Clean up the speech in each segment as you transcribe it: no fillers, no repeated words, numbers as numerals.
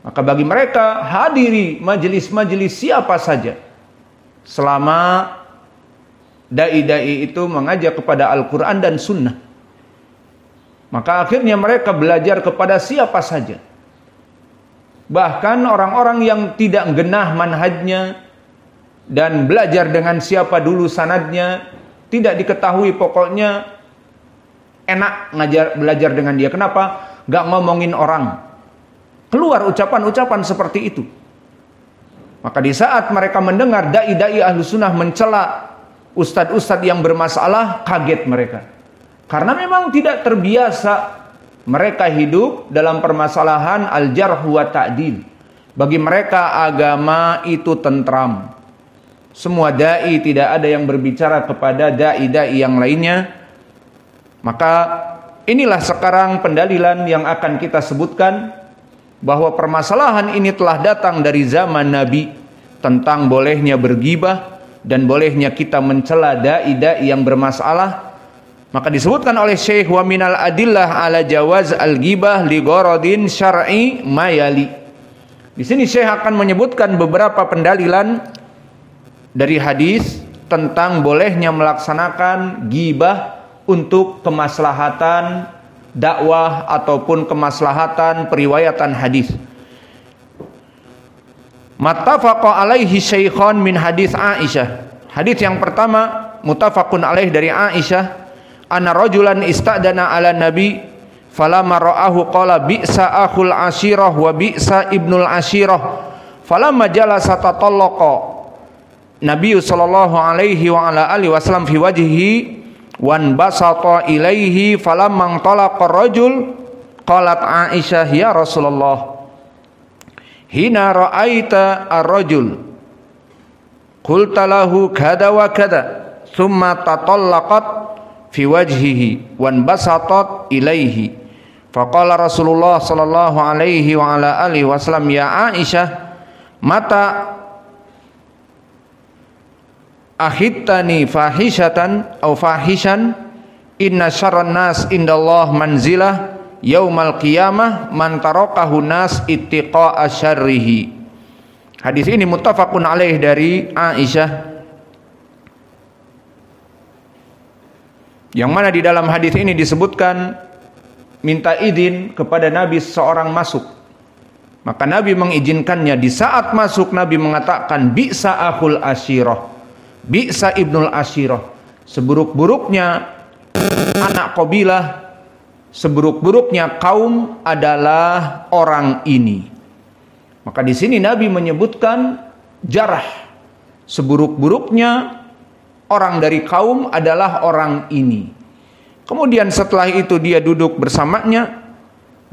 Maka bagi mereka hadiri majelis-majelis siapa saja selama dai-dai itu mengajak kepada Al-Quran dan Sunnah. Maka akhirnya mereka belajar kepada siapa saja. Bahkan orang-orang yang tidak genah manhajnya dan belajar dengan siapa dulu sanadnya, tidak diketahui, pokoknya enak belajar dengan dia. Kenapa? Gak ngomongin orang. Keluar ucapan-ucapan seperti itu. Maka di saat mereka mendengar dai-dai ahlu sunnah mencela ustadz-ustadz yang bermasalah, kaget mereka. Karena memang tidak terbiasa mereka hidup dalam permasalahan al-jarh wa ta'dil. Bagi mereka agama itu tentram. Semua dai, tidak ada yang berbicara kepada dai-dai yang lainnya. Maka inilah sekarang pendalilan yang akan kita sebutkan, bahwa permasalahan ini telah datang dari zaman Nabi, tentang bolehnya bergibah dan bolehnya kita mencela dai-dai yang bermasalah. Maka disebutkan oleh Syekh, wa minal adillah ala jawaz al-ghibah li gharadin syar'i mayali. Di sini Syekh akan menyebutkan beberapa pendalilan dari hadis tentang bolehnya melaksanakan ghibah untuk kemaslahatan dakwah ataupun kemaslahatan periwayatan hadis. Muttafaqun alaihi syaikhan min hadis Aisyah. Hadis yang pertama muttafaqun alaih dari Aisyah, anna rajulan istadana ala nabi falamma ra'ahu qala bi'sa akhul ashirah wa bi'sa ibnul ashirah falamma jalasa tatallaqa Nabi sallallahu alaihi wa ala alihi wasallam fi wajhihi wan basata ilaihi falamma talaqa rajul qalat Aisyah ya Rasulullah hina ra'aita ar-rajul qulta lahu kada wa kada thumma tatallaqat fi wajhihi wan basatat ilaihi faqala Rasulullah sallallahu alaihi wa ala alihi wasallam ya Aisyah mata akhidtani fahishatan au fahishan inna syarran nas indallah manzilah yaumal qiyamah man tarakahu nas ittiqa'a syarrihi. Hadis ini muttafaqun alaih dari Aisyah, yang mana di dalam hadis ini disebutkan minta izin kepada Nabi seorang masuk. Maka Nabi mengizinkannya. Di saat masuk Nabi mengatakan bi'sa akhul ashirah, bi'sa ibnul ashirah, seburuk-buruknya anak kabilah, seburuk-buruknya kaum adalah orang ini. Maka di sini Nabi menyebutkan jarah, seburuk-buruknya orang dari kaum adalah orang ini. Kemudian setelah itu dia duduk bersamanya,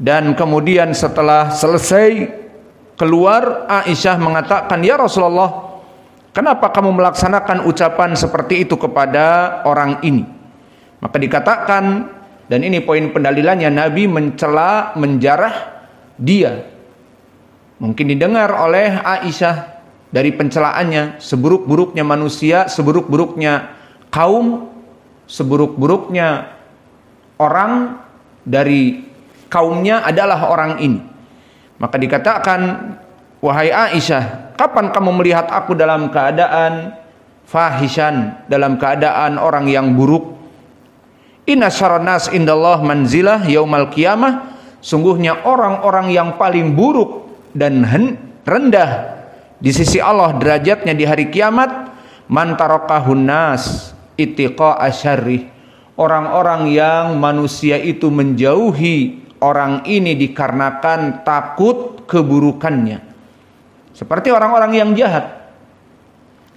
dan kemudian setelah selesai keluar, Aisyah mengatakan, ya Rasulullah, kenapa kamu melaksanakan ucapan seperti itu kepada orang ini? Maka dikatakan, dan ini poin pendalilannya, Nabi mencela, menjarah dia. Mungkin didengar oleh Aisyah dari pencelaannya, seburuk-buruknya manusia, seburuk-buruknya kaum, seburuk-buruknya orang dari kaumnya adalah orang ini. Maka dikatakan, wahai Aisyah, kapan kamu melihat aku dalam keadaan fahishan, dalam keadaan orang yang buruk? Inna syarran nas indallah manzilah yaumal qiyamah, sungguhnya orang-orang yang paling buruk dan rendah di sisi Allah derajatnya di hari kiamat, man tarakahun nas ittiqa'a syarrih, orang-orang yang manusia itu menjauhi orang ini dikarenakan takut keburukannya, seperti orang-orang yang jahat.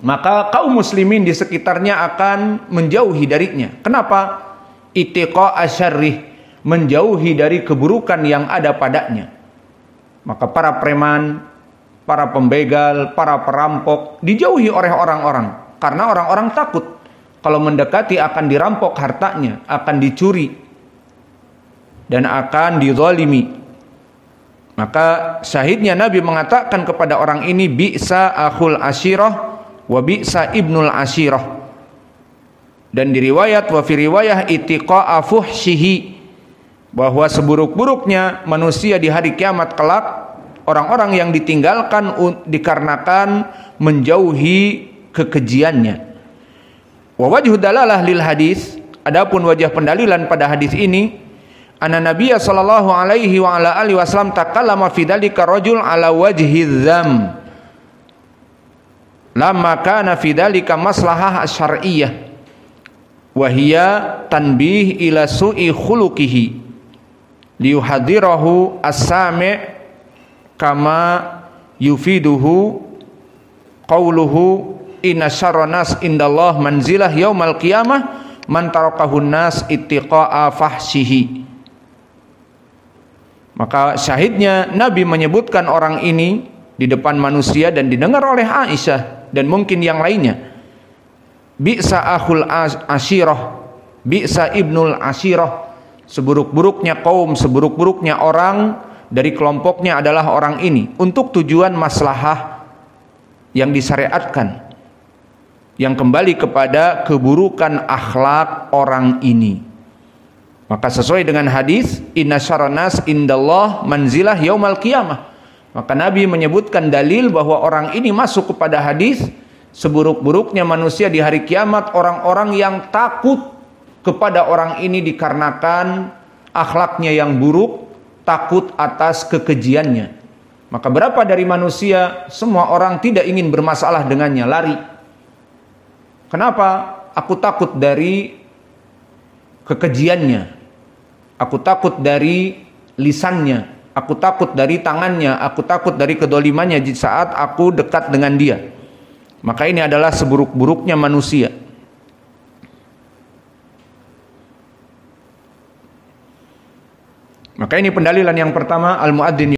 Maka kaum muslimin di sekitarnya akan menjauhi darinya. Kenapa? Ittiqa'a syarrih, menjauhi dari keburukan yang ada padanya. Maka para preman, para pembegal, para perampok dijauhi oleh orang-orang, karena orang-orang takut kalau mendekati akan dirampok hartanya, akan dicuri dan akan dizalimi. Maka syahidnya Nabi mengatakan kepada orang ini, bi'sa akhul ashirah wa bi'sa ibnul ashirah. Dan di riwayat, wa fi riwayah ittiqa'a fuhshihi, bahwa seburuk-buruknya manusia di hari kiamat kelak, orang-orang yang ditinggalkan dikarenakan menjauhi kekejiannya. Wa wajhu dalalah lil hadis, adapun wajah pendalilan pada hadis ini, anna Nabiya sallallahu alaihi wa ala alihi wasallam takallama fi dzalika rajul ala wajhi dzam lamma kana fi dzalika maslahah syar'iyyah wa hiya tanbih ila su'i khuluqihi liyuhadhirahu as-sami' kama yufiduhu qauluhu inna syarran nas indallah manzilah yaumal qiyamah man tarakahun nas ittiqa'a fahsyihi. Maka syahidnya Nabi menyebutkan orang ini di depan manusia dan didengar oleh Aisyah dan mungkin yang lainnya. Bi'sa akhul ashirah, bi'sa ibnul ashirah, seburuk-buruknya kaum, seburuk-buruknya orang dari kelompoknya adalah orang ini, untuk tujuan maslahah yang disyariatkan, yang kembali kepada keburukan akhlak orang ini. Maka sesuai dengan hadis, inna syarran nas indallah manzilah yaumal qiyamah, maka Nabi menyebutkan dalil bahwa orang ini masuk kepada hadis seburuk-buruknya manusia di hari kiamat orang-orang yang takut kepada orang ini dikarenakan akhlaknya yang buruk, takut atas kekejiannya. Maka berapa dari manusia, semua orang tidak ingin bermasalah dengannya, lari. Kenapa? Aku takut dari kekejiannya, aku takut dari lisannya, aku takut dari tangannya, aku takut dari kedolimannya di saat aku dekat dengan dia. Maka ini adalah seburuk-buruknya manusia. Maka ini pendalilan yang pertama, al-muadzin.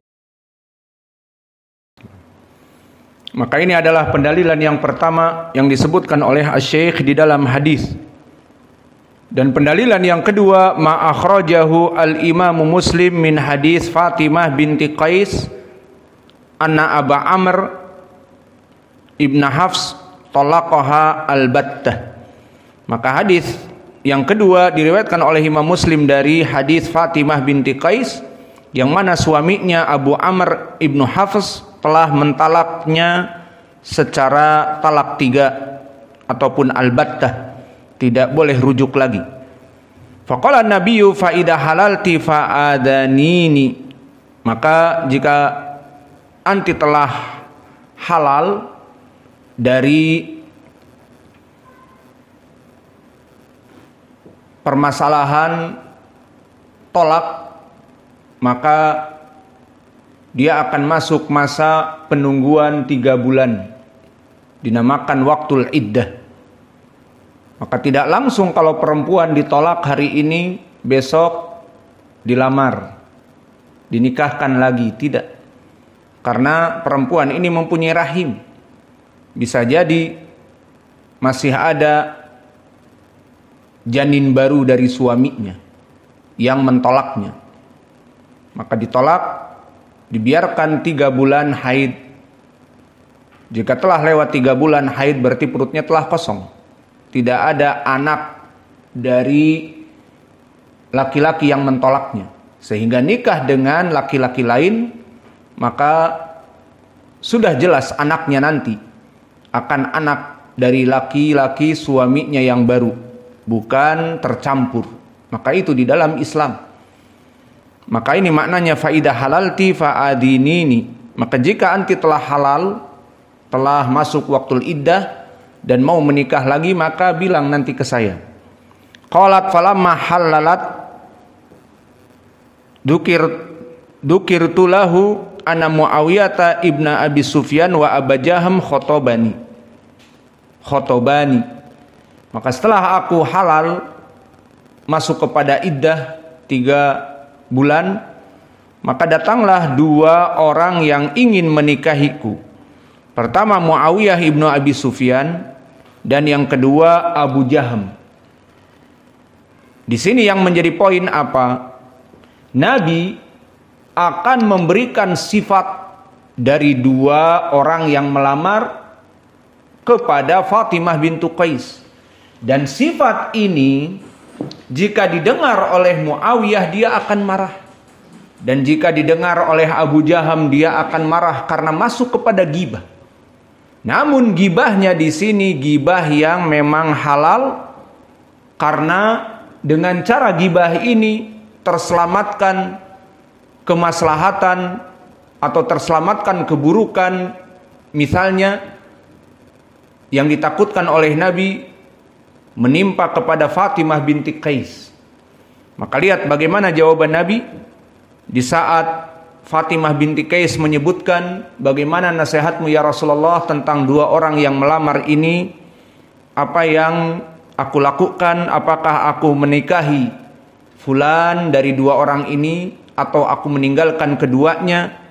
Maka ini adalah pendalilan yang pertama yang disebutkan oleh Asy-Syaikh di dalam hadis. Dan pendalilan yang kedua, ma akhrajahu al-Imam Muslim min hadis Fatimah binti Qais anna Aba Amr ibn Hafs talaqaha al-battah. Maka hadis yang kedua diriwayatkan oleh Imam Muslim dari hadis Fatimah binti Qais yang mana suaminya Abu Amr ibn Hafs telah mentalaknya secara talak 3 ataupun al-battah, tidak boleh rujuk lagi. Faqala an-nabiyyu fa idza halalti fa adanini, maka jika anti telah halal dari permasalahan tolak, maka dia akan masuk masa penungguan 3 bulan, dinamakan waktul iddah. Maka tidak langsung kalau perempuan ditolak hari ini, besok dilamar, dinikahkan lagi, tidak. Karena perempuan ini mempunyai rahim, bisa jadi masih ada janin baru dari suaminya yang mentolaknya. Maka ditolak, dibiarkan 3 bulan haid. Jika telah lewat 3 bulan haid berarti perutnya telah kosong, tidak ada anak dari laki-laki yang mentolaknya, sehingga nikah dengan laki-laki lain, maka sudah jelas anaknya nanti akan anak dari laki-laki suaminya yang baru, bukan tercampur. Maka itu di dalam Islam. Maka ini maknanya faidah halalti fa'adinini. Maka jika anti telah halal, telah masuk waktul iddah dan mau menikah lagi, maka bilang nanti ke saya. Qalat falamma halalat dukirtu lahu ana Muawiyah ibna Abi Sufyan wa Aba Jaham khotobani. Maka setelah aku halal masuk kepada iddah 3 bulan, maka datanglah 2 orang yang ingin menikahiku. Pertama Muawiyah ibnu Abi Sufyan dan yang kedua Abu Jaham. Di sini yang menjadi poin apa? Nabi akan memberikan sifat dari 2 orang yang melamar kepada Fatimah bintu Qais. Dan sifat ini jika didengar oleh Muawiyah, dia akan marah. Dan jika didengar oleh Abu Jaham, dia akan marah karena masuk kepada ghibah. Namun ghibahnya di sini ghibah yang memang halal, karena dengan cara ghibah ini terselamatkan kemaslahatan atau terselamatkan keburukan, misalnya yang ditakutkan oleh Nabi menimpa kepada Fatimah binti Qais. Maka lihat bagaimana jawaban Nabi di saat Fatimah binti Qais menyebutkan, bagaimana nasihatmu ya Rasulullah tentang dua orang yang melamar ini, apa yang aku lakukan, apakah aku menikahi fulan dari dua orang ini atau aku meninggalkan keduanya?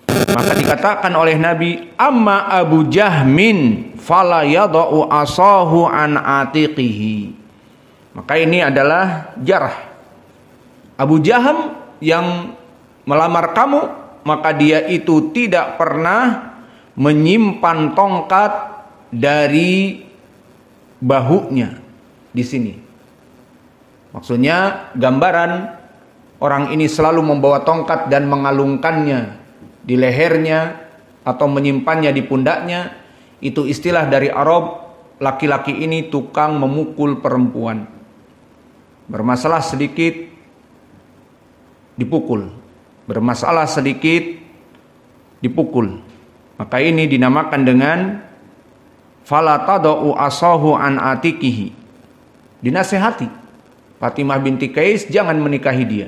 Maka dikatakan oleh Nabi, amma Abu Jahmin fala yadau asahu an atiqihi. Maka ini adalah jarh. Abu Jaham yang melamar kamu, maka dia itu tidak pernah menyimpan tongkat dari bahunya. Di sini maksudnya gambaran orang ini selalu membawa tongkat dan mengalungkannya di lehernya atau menyimpannya di pundaknya. Itu istilah dari Arab, laki-laki ini tukang memukul perempuan. Bermasalah sedikit dipukul, bermasalah sedikit dipukul. Maka ini dinamakan dengan fala tadau asahu an atikihi. Dinasihati Fatimah binti Qais jangan menikahi dia,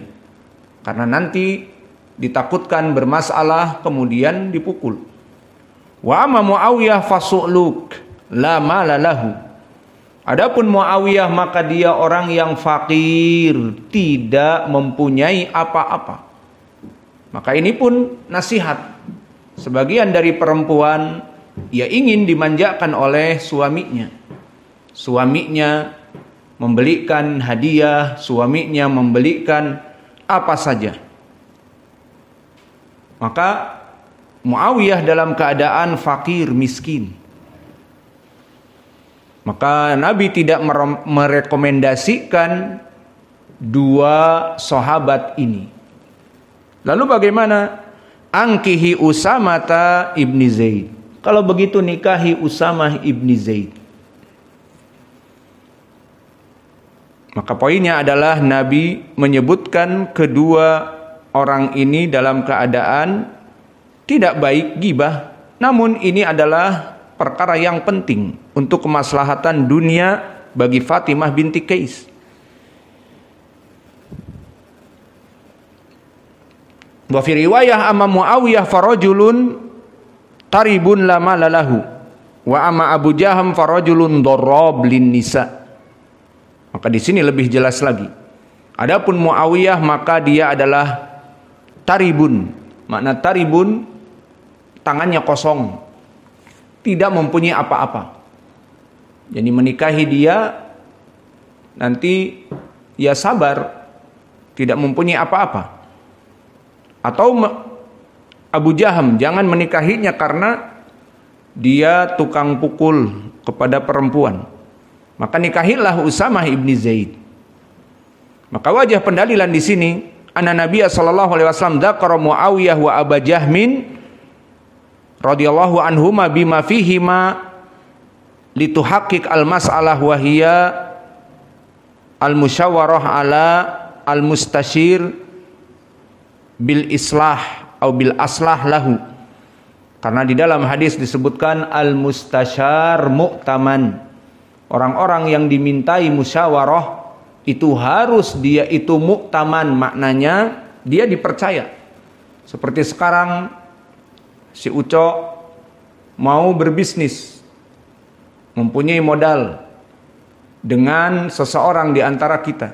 karena nanti ditakutkan bermasalah kemudian dipukul. Wa amma Muawiyah fasu'luk la mala lahu. Adapun Muawiyah maka dia orang yang fakir, tidak mempunyai apa-apa. Maka ini pun nasihat. Sebagian dari perempuan ia ingin dimanjakan oleh suaminya. Suaminya membelikan hadiah, suaminya membelikan apa saja. Maka Muawiyah dalam keadaan fakir, miskin. Maka Nabi tidak merekomendasikan dua sahabat ini. Lalu bagaimana? Angkihi Usamata ibni Zaid. Kalau begitu nikahi Usamah ibni Zaid. Maka poinnya adalah Nabi menyebutkan kedua orang ini dalam keadaan tidak baik ghibah. Namun ini adalah perkara yang penting untuk kemaslahatan dunia bagi Fatimah binti Qais. Wa fi riwayah amma Muawiyah farajulun taribun la malalahu wa amma Abu Jaham farajulun darrab lin nisa. Maka di sini lebih jelas lagi. Adapun Muawiyah maka dia adalah taribun. Makna taribun tangannya kosong, tidak mempunyai apa-apa. Jadi menikahi dia nanti ya sabar, tidak mempunyai apa-apa. Atau Abu Jaham jangan menikahinya karena dia tukang pukul kepada perempuan. Maka nikahilah Usamah ibni Zaid. Maka wajah pendalilan di sini, anna Nabi sallallahu alaihi wasallam dzakara Muawiyah wa Abu Jahmin radhiyallahu anhuma bima fihima lituhaqqiq al-mas'alah wa hiya al-musyawarah ala al-mustashir bil islah atau bil aslah lahu. Karena di dalam hadis disebutkan al-mustasyar mu'taman. Orang-orang yang dimintai musyawarah itu harus dia itu mu'taman, maknanya dia dipercaya. Seperti sekarang si Uco mau berbisnis, mempunyai modal dengan seseorang di antara kita.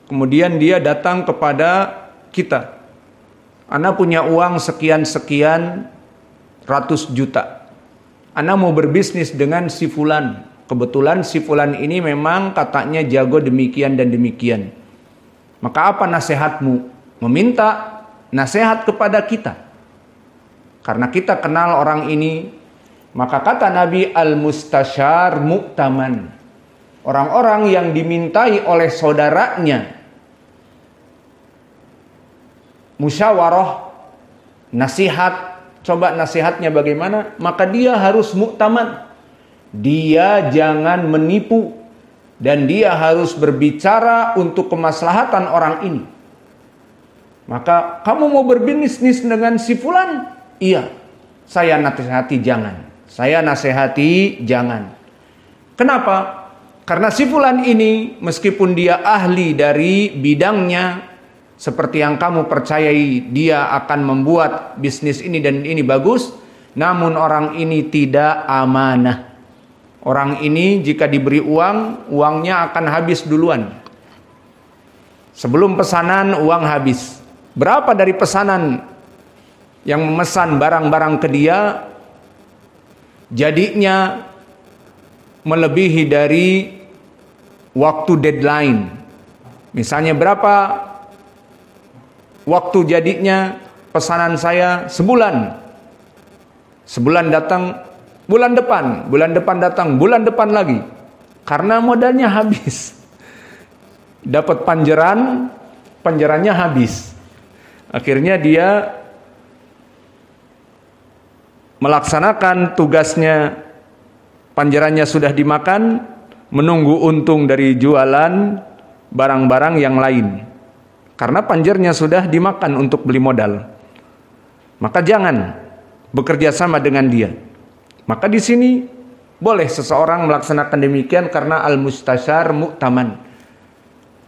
Kemudian dia datang kepada kita. Ana punya uang sekian-sekian ratus juta. Ana mau berbisnis dengan si fulan. Kebetulan si fulan ini memang katanya jago demikian dan demikian. Maka apa nasihatmu? Meminta nasihat kepada kita. Karena kita kenal orang ini, maka kata Nabi al-mustasyar mu'taman. Orang-orang yang dimintai oleh saudaranya musyawarah, nasihat, coba nasihatnya bagaimana, maka dia harus mu'taman. Dia jangan menipu dan dia harus berbicara untuk kemaslahatan orang ini. Maka kamu mau berbisnis dengan si fulan? Iya. Saya nasihati jangan. Saya nasihati jangan. Kenapa? Karena si fulan ini meskipun dia ahli dari bidangnya, seperti yang kamu percayai dia akan membuat bisnis ini dan ini bagus, namun orang ini tidak amanah. Orang ini jika diberi uang, uangnya akan habis duluan. Sebelum pesanan, uang habis. Berapa dari pesanan yang memesan barang-barang ke dia, jadinya melebihi dari waktu deadline. Misalnya berapa waktu jadinya pesanan saya? Sebulan. Sebulan datang, bulan depan datang, bulan depan lagi. Karena modalnya habis. Dapat panjerannya habis. Akhirnya dia melaksanakan tugasnya, panjerannya sudah dimakan, menunggu untung dari jualan barang-barang yang lain. Karena panjernya sudah dimakan untuk beli modal. Maka jangan bekerja sama dengan dia. Maka di sini boleh seseorang melaksanakan demikian karena al-mustasyar mu'taman.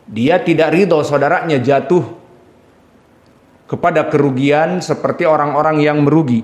Dia tidak ridho saudaranya jatuh kepada kerugian seperti orang-orang yang merugi.